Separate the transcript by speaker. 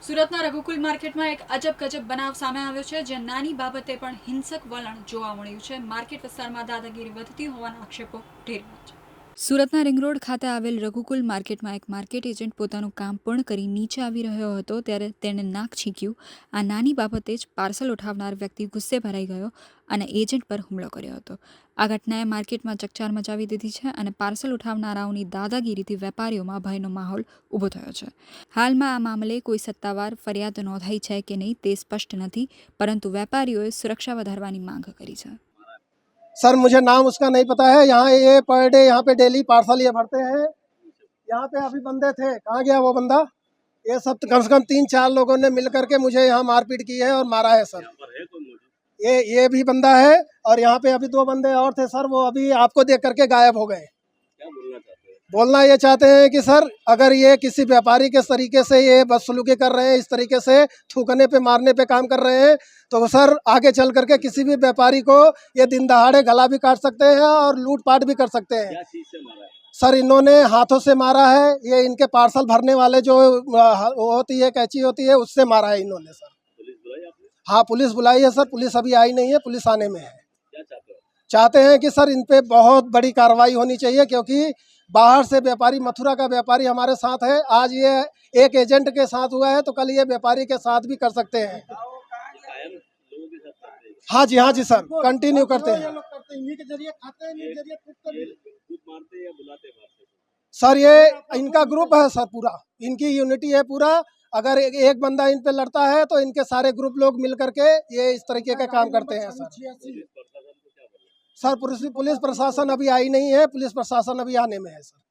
Speaker 1: સુરતના રઘુકુલ માર્કેટમાં એક અજબ ગજબ બનાવ સામે આવ્યો છે, જ્યાં નાની બાબતે પણ હિંસક વલણ જોવા મળ્યું છે। માર્કેટ વિસ્તારમાં દાદાગીરી વધતી હોવાના આક્ષેપો ઢેરમાં છે। સુરતના રિંગ રોડ ખાતે આવેલ રઘુકુલ માર્કેટમાં એક માર્કેટ એજન્ટ પોતાનું કામ પૂર્ણ કરી નીચે આવી રહ્યો હતો ત્યારે તેણે નાક છીંક્યું। આ નાની બાબતે જ પાર્સલ ઉઠાવનાર વ્યક્તિ ગુસ્સે ભરાઈ ગયો અને એજન્ટ પર હુમલો કર્યો હતો। આ ઘટનાએ માર્કેટમાં ચકચાર મચાવી દીધી છે અને પાર્સલ ઉઠાવનારાઓની દાદાગીરીથી વેપારીઓમાં ભયનો માહોલ ઊભો થયો છે। હાલમાં આ મામલે કોઈ સત્તાવાર ફરિયાદ નોંધાઈ છે કે નહીં તે સ્પષ્ટ નથી, પરંતુ વેપારીઓએ સુરક્ષા વધારવાની માંગ કરી છે।
Speaker 2: सर मुझे नाम उसका नहीं पता है। यहाँ ये पर डे यहाँ पे डेली पार्सल ये भरते हैं। यहाँ पे अभी बंदे थे, कहाँ गया वो बंदा? ये सब कम से कम 3-4 लोगों ने मिल करके मुझे यहाँ मारपीट की है और मारा है सर। ये भी बंदा है और यहाँ पे अभी 2 बंदे और थे सर, वो अभी आपको देख करके गायब हो गए। बोलना ये चाहते हैं कि सर अगर ये किसी व्यापारी के तरीके से ये बदसलूकी कर रहे हैं, इस तरीके से थूकने पे मारने पे काम कर रहे हैं, तो सर आगे चल करके किसी भी व्यापारी को ये दिन दहाड़े गला भी काट सकते हैं और लूटपाट भी कर सकते हैं।
Speaker 3: क्या चीज से मारा है?
Speaker 2: सर इन्होंने हाथों से मारा है। ये इनके पार्सल भरने वाले जो वो होती है, कैंची होती है, उससे मारा है इन्होंने सर।
Speaker 3: पुलिस बुलाई आपने?
Speaker 2: हाँ पुलिस बुलाई है सर, पुलिस अभी आई नहीं है, पुलिस आने में है।
Speaker 3: क्या चाहते हो?
Speaker 2: चाहते हैं कि सर इन पे बहुत बड़ी कार्रवाई होनी चाहिए, क्योंकि बाहर से व्यापारी, मथुरा का व्यापारी हमारे साथ है। आज ये एक एजेंट के साथ हुआ है तो कल ये व्यापारी के साथ भी कर सकते हैं।
Speaker 3: कायम लोगों के साथ करते हैं।
Speaker 2: हाँ जी सर, कंटिन्यू करते हैं।
Speaker 3: ये खुद मारते हैं या बुलाते हैं मारते हैं?
Speaker 2: सर ये इनका ग्रुप है सर, पूरा इनकी यूनिटी है पूरा। अगर एक बंदा इन पे लड़ता है तो इनके सारे ग्रुप लोग मिल करके ये इस तरीके का काम करते हैं सर।
Speaker 3: पुलिस प्रशासन को क्या बोले?
Speaker 2: सर पुलिस प्रशासन अभी आई नहीं है, पुलिस प्रशासन अभी आने में है सर।